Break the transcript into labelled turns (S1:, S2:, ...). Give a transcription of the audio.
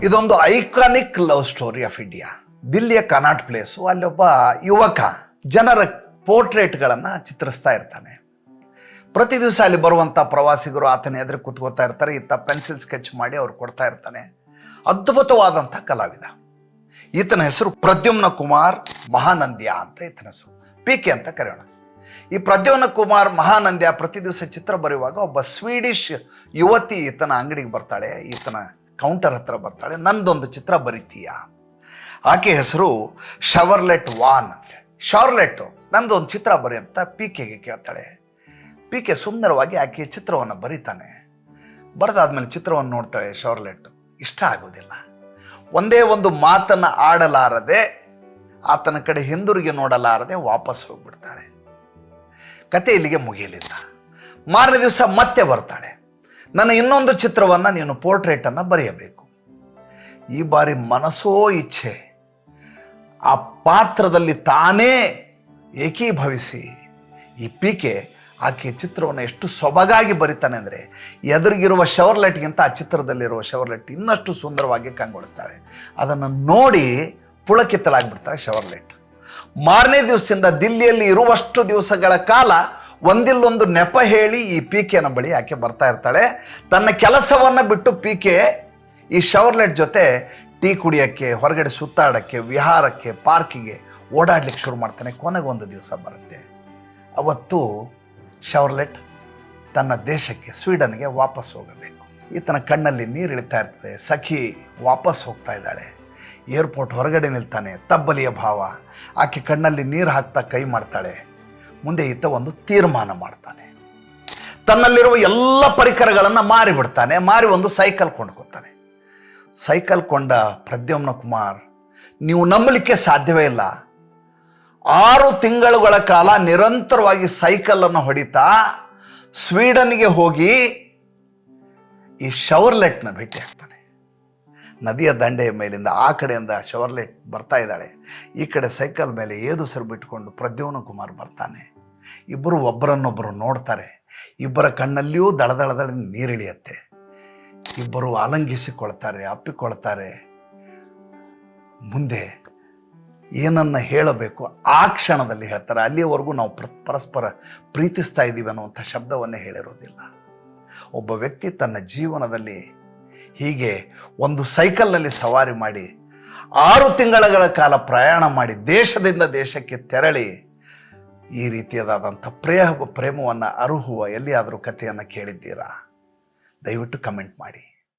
S1: ಇದೊಂದು iconic love story of India. ದಿಲ್ಲಿಯ cannot place. ಅಲ್ಲೊಬ್ಬ ಯುವಕ ಜನರ ಪೋರ್ಟ್ರೇಟ್ಗಳನ್ನು ಚಿತ್ರಿಸ್ತಾ ಇರ್ತಾನೆ. ಪ್ರತಿ ದಿವಸ ಅಲ್ಲಿ ಬರುವಂಥ ಪ್ರವಾಸಿಗರು ಆತನ ಎದುರು ಕೂತ್ಕೋತಾ ಇರ್ತಾರೆ. ಈತ ಪೆನ್ಸಿಲ್ ಸ್ಕೆಚ್ ಮಾಡಿ ಅವ್ರು ಕೊಡ್ತಾ ಇರ್ತಾನೆ. ಅದ್ಭುತವಾದಂಥ ಕಲಾವಿದ. ಈತನ ಹೆಸರು ಪ್ರದ್ಯುಮ್ನ ಕುಮಾರ್ ಮಹಾನಂದ್ಯ ಅಂತ ಈತನ ಹೆಸರು. PK ಅಂತ ಕರೆಯೋಣ. ಈ ಪ್ರದ್ಯುಮ್ನ ಕುಮಾರ್ ಮಹಾನಂದ್ಯ ಪ್ರತಿ ದಿವಸ ಚಿತ್ರ ಬರೆಯುವಾಗ ಒಬ್ಬ ಸ್ವೀಡಿಷ್ ಯುವತಿ ಈತನ ಅಂಗಡಿಗೆ ಬರ್ತಾಳೆ, ಈತನ ಕೌಂಟರ್ ಹತ್ರ ಬರ್ತಾಳೆ. ನಂದೊಂದು ಚಿತ್ರ ಬರಿತೀಯಾ? ಆಕೆ ಹೆಸರು ಶವರ್ಲೆಟ್ ವಾನ್ ಅಂತ. ಶಾರ್ಲೆಟ್ಟು, ನಂದು ಒಂದು ಚಿತ್ರ ಬರಿ ಅಂತ PKಗೆ ಕೇಳ್ತಾಳೆ. PK ಸುಂದರವಾಗಿ ಆಕೆ ಚಿತ್ರವನ್ನು ಬರೀತಾನೆ. ಬರೆದಾದ್ಮೇಲೆ ಚಿತ್ರವನ್ನು ನೋಡ್ತಾಳೆ ಶಾರ್ಲೆಟ್. ಇಷ್ಟ ಆಗೋದಿಲ್ಲ. ಒಂದೇ ಒಂದು ಮಾತನ್ನು ಆಡಲಾರದೆ, ಆತನ ಕಡೆ ಹಿಂದಿರುಗಿ ನೋಡಲಾರದೆ ವಾಪಸ್ ಹೋಗ್ಬಿಡ್ತಾಳೆ. ಕತೆ ಇಲ್ಲಿಗೆ ಮುಗಿಯಲಿಲ್ಲ. ಮಾರನೇ ದಿವಸ ಮತ್ತೆ ಬರ್ತಾಳೆ. ನನ್ನ ಇನ್ನೊಂದು ಚಿತ್ರವನ್ನು ನೀನು ಪೋರ್ಟ್ರೇಟನ್ನು ಬರೆಯಬೇಕು. ಈ ಬಾರಿ ಮನಸ್ಸೋ ಇಚ್ಛೆ ಆ ಪಾತ್ರದಲ್ಲಿ ತಾನೇ ಏಕೀಭವಿಸಿ ಈ PK ಆಕೆ ಚಿತ್ರವನ್ನು ಎಷ್ಟು ಸೊಬಗಾಗಿ ಬರಿತಾನೆ ಅಂದರೆ, ಎದುರಿಗಿರುವ ಶವರ್ಲೆಟ್ಗಿಂತ ಆ ಚಿತ್ರದಲ್ಲಿರುವ ಶವರ್ಲೆಟ್ ಇನ್ನಷ್ಟು ಸುಂದರವಾಗಿ ಕಂಗೊಳಿಸ್ತಾಳೆ. ಅದನ್ನು ನೋಡಿ ಪುಳಕಿತ್ತಲಾಗ್ಬಿಡ್ತಾಳೆ ಶವರ್ಲೆಟ್. ಮಾರನೇ ದಿವಸದಿಂದ ದಿಲ್ಲಿಯಲ್ಲಿ ಇರುವಷ್ಟು ದಿವಸಗಳ ಕಾಲ ಒಂದಿಲ್ಲೊಂದು ನೆಪ ಹೇಳಿ ಈ PKನ ಬಳಿ ಆಕೆ ಬರ್ತಾ ಇರ್ತಾಳೆ. ತನ್ನ ಕೆಲಸವನ್ನು ಬಿಟ್ಟು PK ಈ ಶವರ್ಲೆಟ್ ಜೊತೆ ಟೀ ಕುಡಿಯೋಕ್ಕೆ, ಹೊರಗಡೆ ಸುತ್ತಾಡೋಕ್ಕೆ, ವಿಹಾರಕ್ಕೆ, ಪಾರ್ಕಿಗೆ ಓಡಾಡ್ಲಿಕ್ಕೆ ಶುರು ಮಾಡ್ತಾನೆ. ಕೊನೆಗೊಂದು ದಿವಸ ಬರುತ್ತೆ. ಅವತ್ತು ಶವರ್ಲೆಟ್ ತನ್ನ ದೇಶಕ್ಕೆ, ಸ್ವೀಡನ್ಗೆ ವಾಪಸ್ ಹೋಗಬೇಕು. ಈತನ ಕಣ್ಣಲ್ಲಿ ನೀರು ಇಳಿತಾ ಇರ್ತದೆ. ಸಖಿ ವಾಪಸ್ ಹೋಗ್ತಾ ಇದ್ದಾಳೆ. ಏರ್ಪೋರ್ಟ್ ಹೊರಗಡೆ ನಿಲ್ತಾನೆ. ತಬ್ಬಲಿಯ ಭಾವ. ಆಕೆ ಕಣ್ಣಲ್ಲಿ ನೀರು ಹಾಕ್ತಾ ಕೈ ಮಾಡ್ತಾಳೆ. ಮುಂದೆ ಈತ ಒಂದು ತೀರ್ಮಾನ ಮಾಡ್ತಾನೆ. ತನ್ನಲ್ಲಿರುವ ಎಲ್ಲ ಪರಿಕರಗಳನ್ನು ಮಾರಿಬಿಡ್ತಾನೆ. ಮಾರಿ ಒಂದು ಸೈಕಲ್ ಕೊಂಡ್ಕೊತಾನೆ. ಸೈಕಲ್ ಕೊಂಡ ಪ್ರದ್ಯುಮ್ನ ಕುಮಾರ್, ನೀವು ನಂಬಲಿಕ್ಕೆ ಸಾಧ್ಯವೇ ಇಲ್ಲ, 6 ತಿಂಗಳುಗಳ ಕಾಲ ನಿರಂತರವಾಗಿ ಸೈಕಲನ್ನು ಹೊಡಿತಾ ಸ್ವೀಡನ್ಗೆ ಹೋಗಿ ಈ ಶವರ್ಲೆಟ್ನ ಭೇಟಿ ಆಗ್ತಾನೆ. ನದಿಯ ದಂಡೆಯ ಮೇಲಿಂದ ಆ ಕಡೆಯಿಂದ ಶವರ್ಲೆಟ್ ಬರ್ತಾ ಇದ್ದಾಳೆ. ಈ ಕಡೆ ಸೈಕಲ್ ಮೇಲೆ ಏದುಸಿರು ಬಿಟ್ಕೊಂಡು ಪ್ರದ್ಯುಮ್ನ ಕುಮಾರ್ ಬರ್ತಾನೆ. ಇಬ್ಬರು ಒಬ್ಬರನ್ನೊಬ್ಬರು ನೋಡ್ತಾರೆ. ಇಬ್ಬರ ಕಣ್ಣಲ್ಲಿಯೂ ದಳದಳದಳ ನೀರಿಳಿಯತ್ತೆ. ಇಬ್ಬರು ಆಲಂಗಿಸಿಕೊಳ್ತಾರೆ, ಅಪ್ಪಿಕೊಳ್ತಾರೆ. ಮುಂದೆ ಏನನ್ನ ಹೇಳಬೇಕು ಆ ಕ್ಷಣದಲ್ಲಿ ಹೇಳ್ತಾರೆ. ಅಲ್ಲಿಯವರೆಗೂ ನಾವು ಪರಸ್ಪರ ಪ್ರೀತಿಸ್ತಾ ಇದ್ದೀವಿ ಅನ್ನುವಂಥ ಶಬ್ದವನ್ನೇ ಹೇಳಿರೋದಿಲ್ಲ. ಒಬ್ಬ ವ್ಯಕ್ತಿ ತನ್ನ ಜೀವನದಲ್ಲಿ ಹೀಗೆ ಒಂದು ಸೈಕಲ್ನಲ್ಲಿ ಸವಾರಿ ಮಾಡಿ 6 ತಿಂಗಳ ಕಾಲ ಪ್ರಯಾಣ ಮಾಡಿ ದೇಶದಿಂದ ದೇಶಕ್ಕೆ ತೆರಳಿ ಈ ರೀತಿಯಾದಂಥ ಪ್ರೇಮವನ್ನು ಅರುಹುವ ಎಲ್ಲಿಯಾದರೂ ಕಥೆಯನ್ನು ಕೇಳಿದ್ದೀರಾ? ದಯವಿಟ್ಟು ಕಮೆಂಟ್ ಮಾಡಿ.